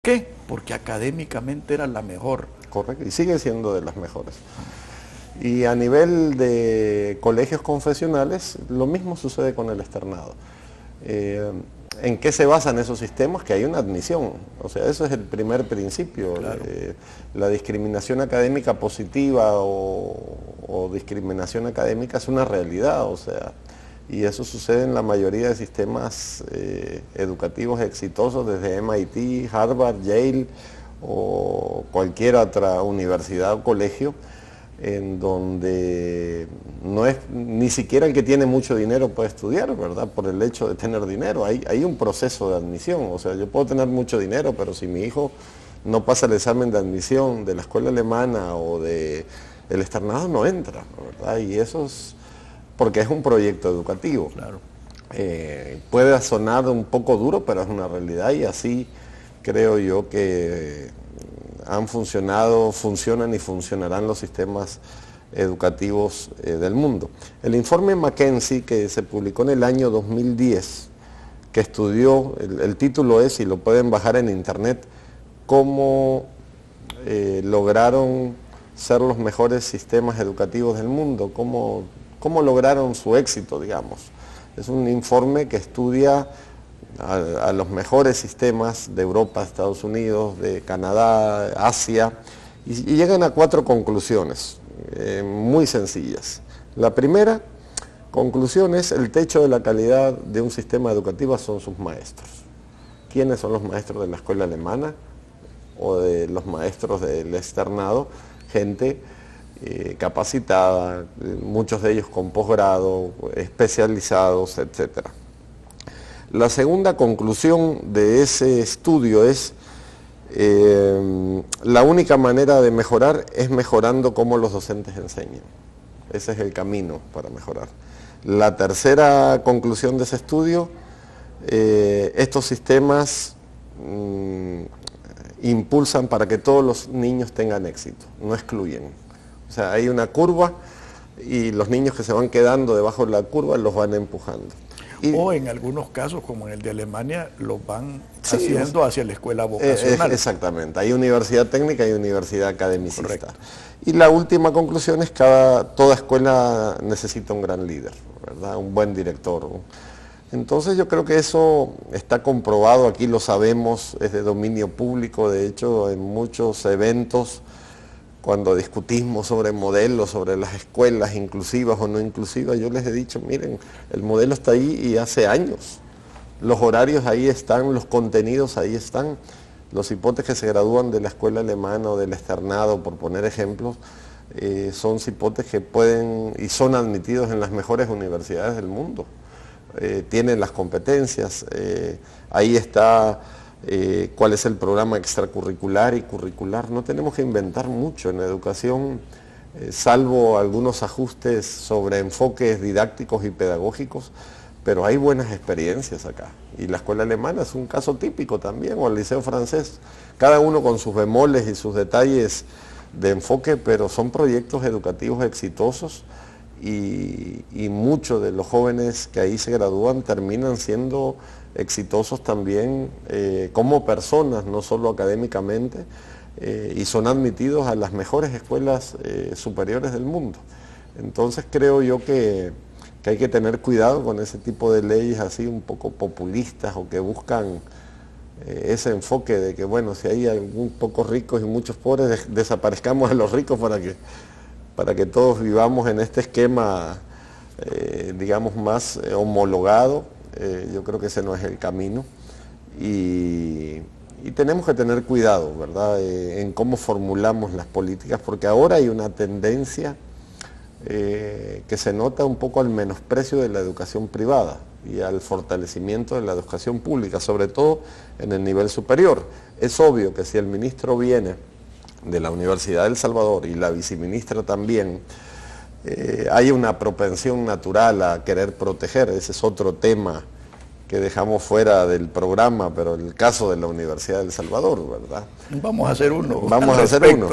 ¿Qué? Porque académicamente era la mejor. Correcto, y sigue siendo de las mejores. Y a nivel de colegios confesionales, lo mismo sucede con el externado. Eh, ¿En qué se basan esos sistemas? Que hay una admisión. O sea, eso es el primer principio. Claro. La discriminación académica positiva o discriminación académica es una realidad. O sea, y eso sucede en la mayoría de sistemas educativos exitosos, desde MIT, Harvard, Yale o cualquier otra universidad o colegio, en donde no es ni siquiera el que tiene mucho dinero puede estudiar, ¿verdad? Por el hecho de tener dinero. Hay un proceso de admisión. O sea, yo puedo tener mucho dinero, pero si mi hijo no pasa el examen de admisión de la escuela alemana o del externado, no entra, ¿verdad? Y eso es porque es un proyecto educativo. Claro. Puede sonar un poco duro, pero es una realidad, y así creo yo que han funcionado, funcionan y funcionarán los sistemas educativos del mundo. El informe McKinsey, que se publicó en el año 2010, que estudió, el título es, y lo pueden bajar en internet, cómo lograron ser los mejores sistemas educativos del mundo, cómo lograron su éxito, digamos. Es un informe que estudia a los mejores sistemas de Europa, Estados Unidos, de Canadá, Asia, y llegan a 4 conclusiones muy sencillas. La primera conclusión es: el techo de la calidad de un sistema educativo son sus maestros. ¿Quiénes son los maestros de la escuela alemana o de los maestros del externado? Gente capacitada, muchos de ellos con posgrado, especializados, etcétera. La segunda conclusión de ese estudio es la única manera de mejorar es mejorando cómo los docentes enseñan. Ese es el camino para mejorar. La tercera conclusión de ese estudio: estos sistemas impulsan para que todos los niños tengan éxito, no excluyen. O sea, hay una curva y los niños que se van quedando debajo de la curva los van empujando. O en algunos casos, como en el de Alemania, los van haciendo hacia la escuela vocacional. Exactamente, hay universidad técnica y universidad academicista. Correcto. Y la última conclusión es que toda escuela necesita un gran líder, ¿verdad? Un buen director. Entonces yo creo que eso está comprobado, aquí lo sabemos, es de dominio público. De hecho, en muchos eventos, cuando discutimos sobre modelos, sobre las escuelas inclusivas o no inclusivas, yo les he dicho: miren, el modelo está ahí y hace años. Los horarios ahí están, los contenidos ahí están. Los cipotes que se gradúan de la escuela alemana o del externado, por poner ejemplos, son cipotes que pueden y son admitidos en las mejores universidades del mundo. Tienen las competencias, ahí está cuál es el programa extracurricular y curricular. No tenemos que inventar mucho en educación, salvo algunos ajustes sobre enfoques didácticos y pedagógicos, pero hay buenas experiencias acá. Y la escuela alemana es un caso típico también, o el liceo francés, cada uno con sus bemoles y sus detalles de enfoque, pero son proyectos educativos exitosos. Y muchos de los jóvenes que ahí se gradúan terminan siendo exitosos también como personas, no solo académicamente, y son admitidos a las mejores escuelas superiores del mundo. Entonces creo yo que hay que tener cuidado con ese tipo de leyes así un poco populistas, o que buscan ese enfoque de que, bueno, si hay algún pocos ricos y muchos pobres, desaparezcamos a los ricos para que todos vivamos en este esquema, digamos, más homologado. Yo creo que ese no es el camino. Y tenemos que tener cuidado, ¿verdad?, en cómo formulamos las políticas, porque ahora hay una tendencia que se nota un poco al menosprecio de la educación privada y al fortalecimiento de la educación pública, sobre todo en el nivel superior. Es obvio que si el ministro viene de la Universidad de El Salvador y la viceministra también, hay una propensión natural a querer proteger. Ese es otro tema que dejamos fuera del programa, pero el caso de la Universidad de El Salvador, ¿verdad? Vamos a hacer uno. Vamos a hacer uno.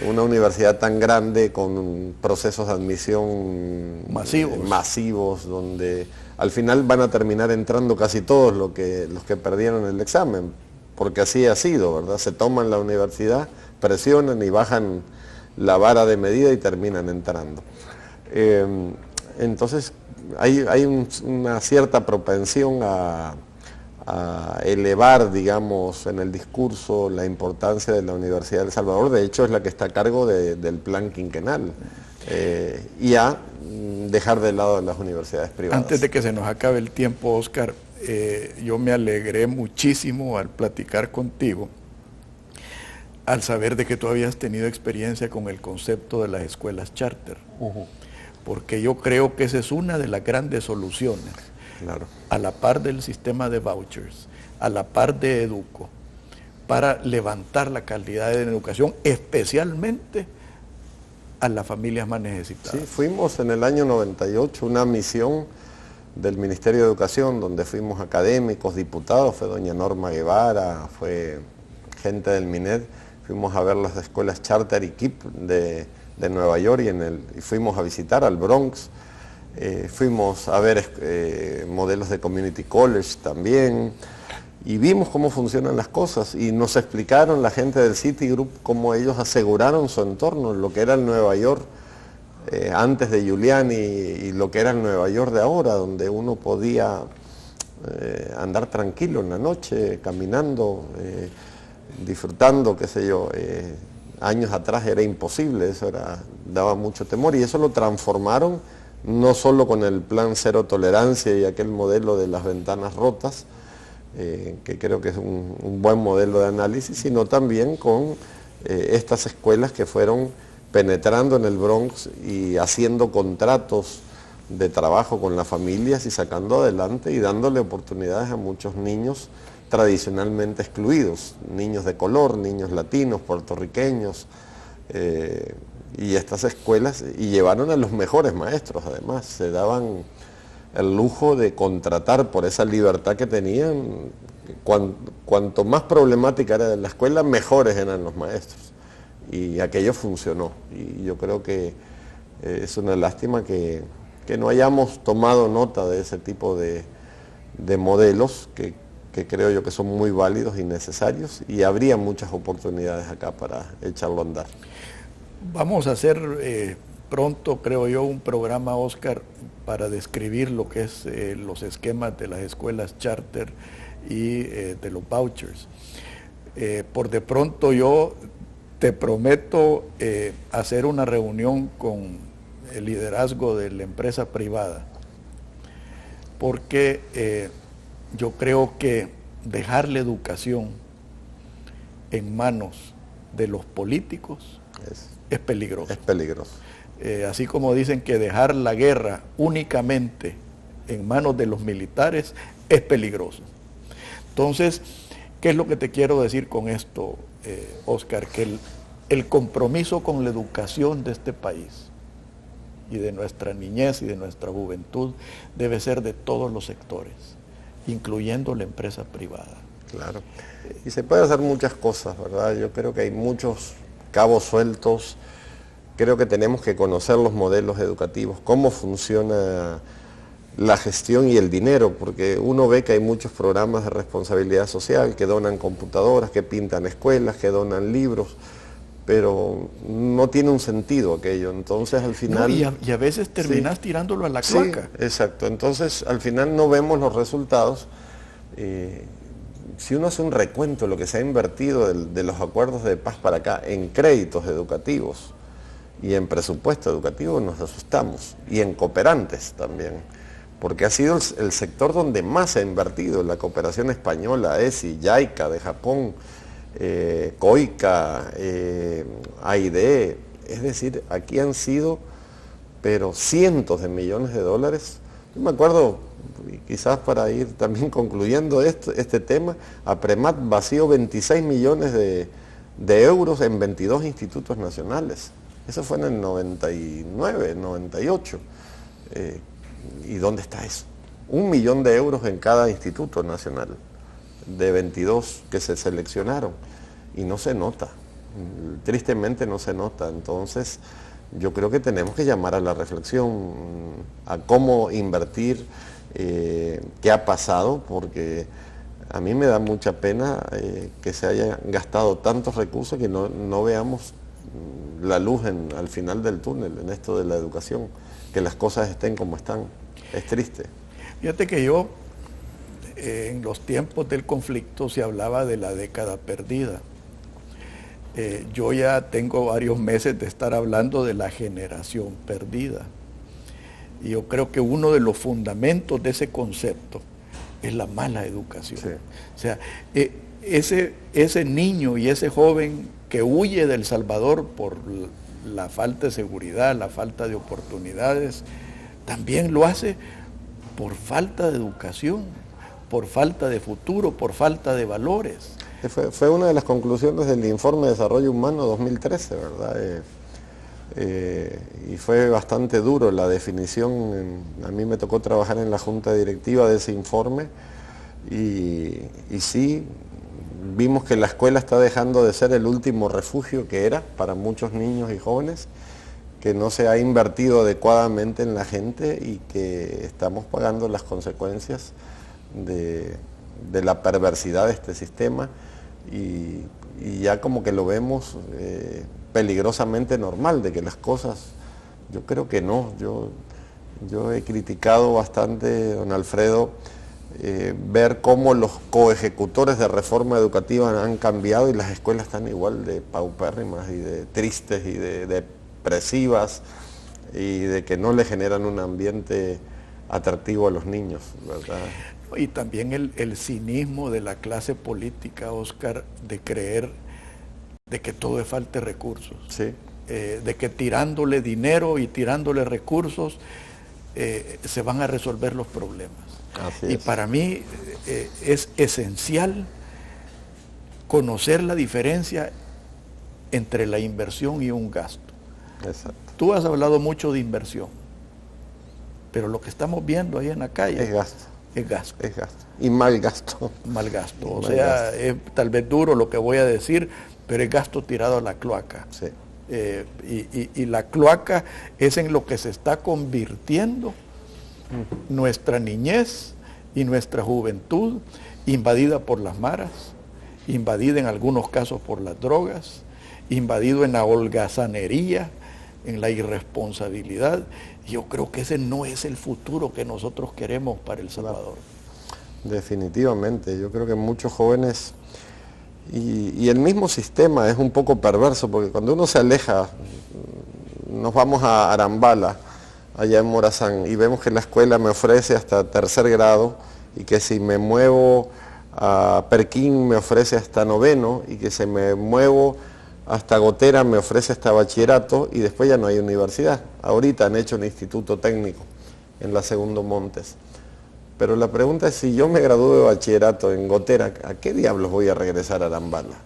Una universidad tan grande con procesos de admisión masivos, donde al final van a terminar entrando casi todos los que perdieron el examen, porque así ha sido, ¿verdad? Se toman la universidad, presionan y bajan la vara de medida y terminan entrando. Entonces hay una cierta propensión a elevar, digamos, en el discurso la importancia de la Universidad de El Salvador. De hecho, es la que está a cargo del plan quinquenal, y a dejar de lado las universidades privadas. Antes de que se nos acabe el tiempo, Oscar, yo me alegré muchísimo al platicar contigo, al saber de que tú habías tenido experiencia con el concepto de las escuelas charter, porque yo creo que esa es una de las grandes soluciones. Claro. A la par del sistema de vouchers, a la par de Educo, para levantar la calidad de la educación, especialmente a las familias más necesitadas. Sí, fuimos en el año 98 una misión del Ministerio de Educación, donde fuimos académicos, diputados, fue doña Norma Guevara, fue gente del MINED, fuimos a ver las escuelas charter y KIP de Nueva York y fuimos a visitar al Bronx. Fuimos a ver modelos de community college también y vimos cómo funcionan las cosas y nos explicaron la gente del Citigroup cómo ellos aseguraron su entorno, lo que era el Nueva York antes de Giuliani y lo que era el Nueva York de ahora, donde uno podía andar tranquilo en la noche, caminando, disfrutando, qué sé yo. Años atrás era imposible, daba mucho temor y eso lo transformaron no solo con el plan cero tolerancia y aquel modelo de las ventanas rotas, que creo que es un buen modelo de análisis, sino también con estas escuelas que fueron penetrando en el Bronx y haciendo contratos de trabajo con las familias y sacando adelante y dándole oportunidades a muchos niños tradicionalmente excluidos, niños de color, niños latinos, puertorriqueños, y estas escuelas, y llevaron a los mejores maestros además, se daban el lujo de contratar por esa libertad que tenían, cuanto más problemática era la escuela, mejores eran los maestros, y aquello funcionó, y yo creo que es una lástima que no hayamos tomado nota de ese tipo de modelos que creo yo que son muy válidos y necesarios, y habría muchas oportunidades acá para echarlo a andar. Vamos a hacer pronto, creo yo, un programa, Oscar, para describir lo que es los esquemas de las escuelas charter y de los vouchers. Por de pronto yo te prometo hacer una reunión con el liderazgo de la empresa privada, porque yo creo que dejar la educación en manos de los políticos es peligroso. Es peligroso. Así como dicen que dejar la guerra únicamente en manos de los militares es peligroso. Entonces, ¿qué es lo que te quiero decir con esto, Oscar? Que el compromiso con la educación de este país y de nuestra niñez y de nuestra juventud debe ser de todos los sectores, incluyendo la empresa privada. Claro. Y se puede hacer muchas cosas, ¿verdad? Yo creo que hay muchos cabos sueltos. Creo que tenemos que conocer los modelos educativos, cómo funciona la gestión y el dinero, porque uno ve que hay muchos programas de responsabilidad social que donan computadoras, que pintan escuelas, que donan libros, pero no tiene un sentido aquello. Entonces al final... No, y a veces terminas tirándolo a la cloaca. Sí, exacto. Entonces al final no vemos los resultados. Si uno hace un recuento de lo que se ha invertido de los acuerdos de paz para acá en créditos educativos y en presupuesto educativo, nos asustamos, y en cooperantes también, porque ha sido el sector donde más se ha invertido, la cooperación española, ESI, JICA de Japón, COICA, AIDE, es decir, aquí han sido pero cientos de millones de dólares. Yo me acuerdo, y quizás para ir también concluyendo este tema, APREMAT vació 26 millones de euros en 22 institutos nacionales. Eso fue en el 99, 98. ¿Y dónde está eso? 1 millón de euros en cada instituto nacional, de 22 que se seleccionaron. Y no se nota, tristemente no se nota. Entonces, yo creo que tenemos que llamar a la reflexión, a cómo invertir, qué ha pasado, porque a mí me da mucha pena que se hayan gastado tantos recursos que no veamos la luz al final del túnel en esto de la educación, que las cosas estén como están. Es triste. Fíjate que yo, en los tiempos del conflicto se hablaba de la década perdida. Yo ya tengo varios meses de estar hablando de la generación perdida. Y yo creo que uno de los fundamentos de ese concepto es la mala educación. Sí. O sea, ese niño y ese joven que huye de El Salvador por la falta de seguridad, la falta de oportunidades, también lo hace por falta de educación, por falta de futuro, por falta de valores. Fue una de las conclusiones del Informe de Desarrollo Humano 2013, ¿verdad? Y fue bastante duro la definición. A mí me tocó trabajar en la junta directiva de ese informe y sí, vimos que la escuela está dejando de ser el último refugio que era para muchos niños y jóvenes, que no se ha invertido adecuadamente en la gente y que estamos pagando las consecuencias de la perversidad de este sistema y ya como que lo vemos peligrosamente normal, de que las cosas, yo creo que no, yo he criticado bastante, don Alfredo, ver cómo los coejecutores de reforma educativa han cambiado y las escuelas están igual de paupérrimas y de tristes y de depresivas y de que no le generan un ambiente atractivo a los niños, ¿verdad? Y también el cinismo de la clase política, Oscar, de creer de que todo es falta de recursos. Sí. De que tirándole dinero y tirándole recursos se van a resolver los problemas. Así y es. para mí es esencial conocer la diferencia entre la inversión y un gasto. Exacto. Tú has hablado mucho de inversión, pero lo que estamos viendo ahí en la calle Es gasto. es gasto. Es gasto. Y mal gasto. Mal gasto. O Mal sea, gasto. es tal vez duro lo que voy a decir, pero es gasto tirado a la cloaca. Sí. Y la cloaca es en lo que se está convirtiendo nuestra niñez y nuestra juventud, invadida por las maras, invadida en algunos casos por las drogas, invadido en la holgazanería, en la irresponsabilidad. Yo creo que ese no es el futuro que nosotros queremos para El Salvador. Definitivamente, yo creo que muchos jóvenes y el mismo sistema es un poco perverso, porque cuando uno se aleja, nos vamos a Arambala, allá en Morazán, y vemos que la escuela me ofrece hasta tercer grado, y que si me muevo a Perquín me ofrece hasta noveno, y que si me muevo hasta Gotera me ofrece hasta bachillerato, y después ya no hay universidad. Ahorita han hecho un instituto técnico en la Segundo Montes. Pero la pregunta es, si yo me gradúo de bachillerato en Gotera, ¿a qué diablos voy a regresar a Arambala?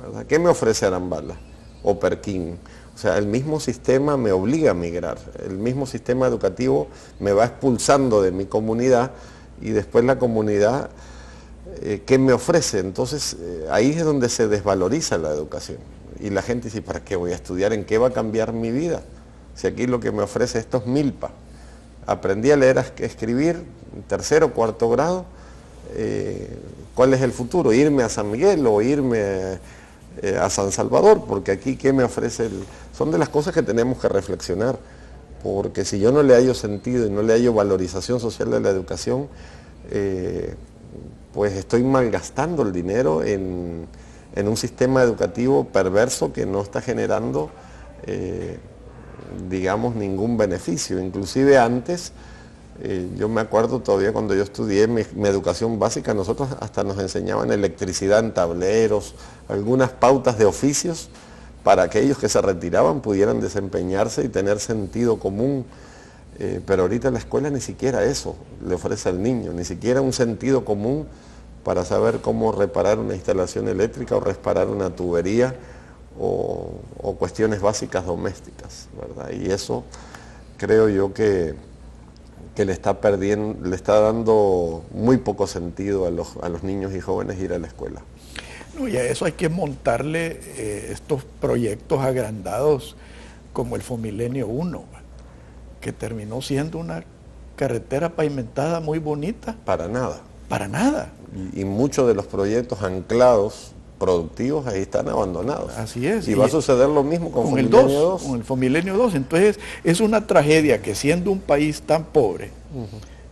¿Verdad? ¿Qué me ofrece Arambala o Perquín? O sea, el mismo sistema me obliga a migrar, el mismo sistema educativo me va expulsando de mi comunidad y después la comunidad, ¿qué me ofrece? Entonces, ahí es donde se desvaloriza la educación. Y la gente dice, ¿para qué voy a estudiar? ¿En qué va a cambiar mi vida? Si aquí lo que me ofrece esto es milpa. Aprendí a leer, a escribir, tercero o cuarto grado, ¿cuál es el futuro? ¿Irme a San Miguel o irme a San Salvador? Porque aquí, ¿qué me ofrece? Son de las cosas que tenemos que reflexionar, porque si yo no le hallo sentido y no le hallo valorización social de la educación, pues estoy malgastando el dinero en un sistema educativo perverso que no está generando digamos, ningún beneficio. Inclusive antes, yo me acuerdo todavía cuando yo estudié mi educación básica, nosotros hasta nos enseñaban electricidad en tableros, algunas pautas de oficios para que aquellos que se retiraban pudieran desempeñarse y tener sentido común. Pero ahorita la escuela ni siquiera eso le ofrece al niño, ni siquiera un sentido común para saber cómo reparar una instalación eléctrica o reparar una tubería, o cuestiones básicas domésticas, ¿verdad? Y eso creo yo que le está dando muy poco sentido a los niños y jóvenes ir a la escuela. No, y a eso hay que montarle estos proyectos agrandados como el Fomilenio 1, que terminó siendo una carretera pavimentada muy bonita. Para nada. Para nada. y muchos de los proyectos anclados productivos ahí están abandonados. Así es. Y va a suceder lo mismo con el Fomilenio 2. Con el Fomilenio 2. Entonces, es una tragedia que siendo un país tan pobre,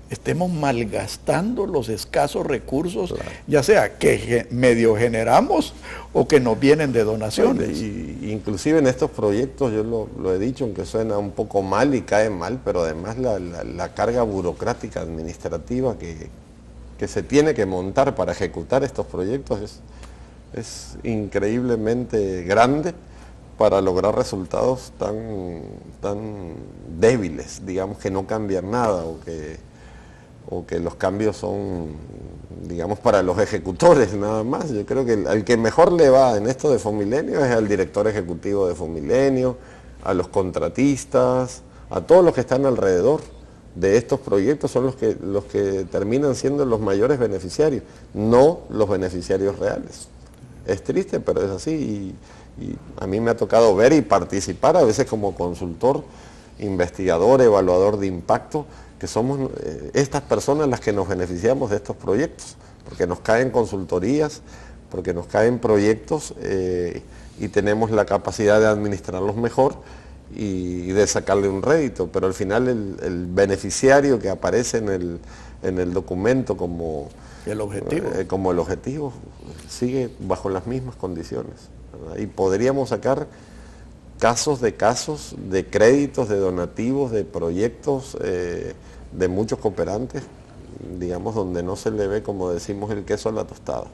estemos malgastando los escasos recursos, claro, ya sea que medio generamos o que nos vienen de donaciones. Y inclusive en estos proyectos, yo lo he dicho, aunque suena un poco mal y cae mal, pero además la carga burocrática administrativa que se tiene que montar para ejecutar estos proyectos es increíblemente grande para lograr resultados tan débiles, digamos, que no cambian nada o que los cambios son, digamos, para los ejecutores nada más. Yo creo que al que mejor le va en esto de Fomilenio es al director ejecutivo de Fomilenio, a los contratistas, a todos los que están alrededor de estos proyectos son los que terminan siendo los mayores beneficiarios, no los beneficiarios reales. Es triste, pero es así y a mí me ha tocado ver y participar a veces como consultor, investigador, evaluador de impacto, que somos estas personas las que nos beneficiamos de estos proyectos, porque nos caen consultorías, porque nos caen proyectos y tenemos la capacidad de administrarlos mejor y de sacarle un rédito, pero al final el beneficiario que aparece en el documento como el objetivo sigue bajo las mismas condiciones, ¿verdad? Y podríamos sacar casos de créditos, de donativos, de proyectos de muchos cooperantes, digamos, donde no se le ve, como decimos, el queso a la tostada.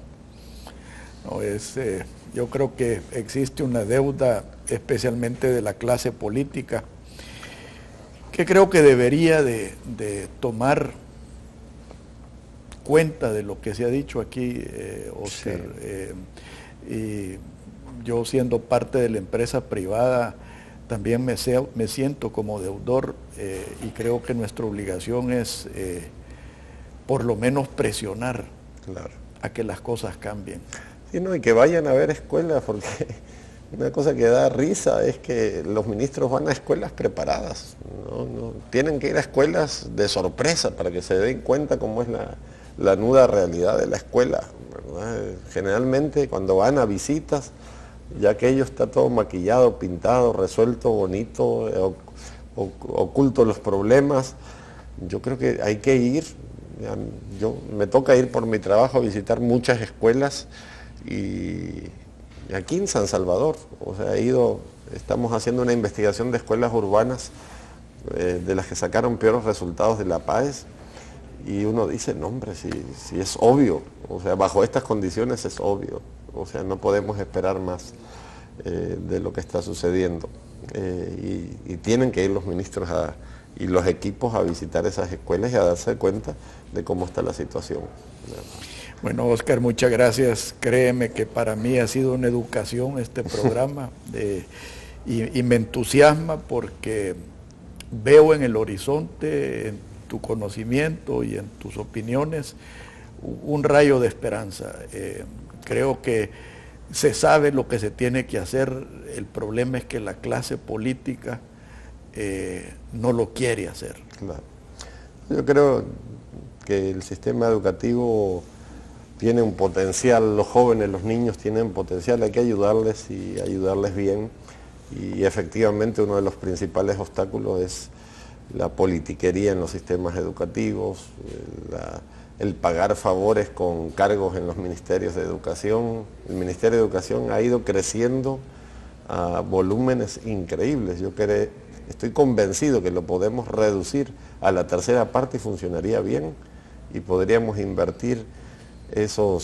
No, yo creo que existe una deuda, especialmente de la clase política, que creo que debería de tomar cuenta de lo que se ha dicho aquí, Oscar. Sí. Y yo, siendo parte de la empresa privada, también me siento como deudor y creo que nuestra obligación es por lo menos presionar, claro, a que las cosas cambien. Sí, no, y que vayan a ver escuelas, porque una cosa que da risa es que los ministros van a escuelas preparadas, no tienen que ir a escuelas de sorpresa para que se den cuenta cómo es la nuda realidad de la escuela, ¿verdad? Generalmente cuando van a visitas, ya aquello está todo maquillado, pintado, resuelto, bonito, oculto los problemas. Yo creo que hay que ir, me toca ir por mi trabajo a visitar muchas escuelas y aquí en San Salvador, o sea, estamos haciendo una investigación de escuelas urbanas de las que sacaron peores resultados de la PAES. Y uno dice, no hombre, si es obvio, o sea, bajo estas condiciones es obvio, o sea, no podemos esperar más de lo que está sucediendo. Y tienen que ir los ministros y los equipos a visitar esas escuelas y a darse cuenta de cómo está la situación. Bueno, Oscar, muchas gracias. Créeme que para mí ha sido una educación este programa y me entusiasma porque veo en el horizonte, en tu conocimiento y en tus opiniones, un rayo de esperanza. Creo que se sabe lo que se tiene que hacer, el problema es que la clase política no lo quiere hacer. Claro. Yo creo que el sistema educativo tiene un potencial, los jóvenes, los niños tienen potencial, hay que ayudarles y ayudarles bien, y efectivamente uno de los principales obstáculos es la politiquería en los sistemas educativos, el pagar favores con cargos en los ministerios de educación. El Ministerio de Educación ha ido creciendo a volúmenes increíbles. Yo estoy convencido que lo podemos reducir a la tercera parte y funcionaría bien, y podríamos invertir esos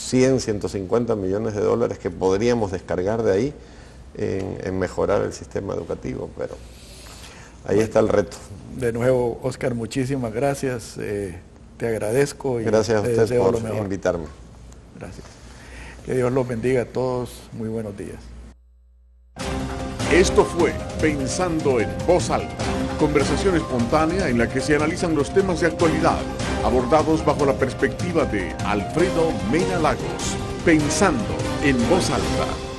100, 150 millones de dólares que podríamos descargar de ahí en mejorar el sistema educativo, pero ahí está el reto. De nuevo, Oscar, muchísimas gracias. Te agradezco y gracias a usted por lo mejor. Invitarme. Gracias. Que Dios los bendiga a todos. Muy buenos días. Esto fue Pensando en Voz Alta, conversación espontánea en la que se analizan los temas de actualidad, abordados bajo la perspectiva de Alfredo Mena Lagos. Pensando en Voz Alta.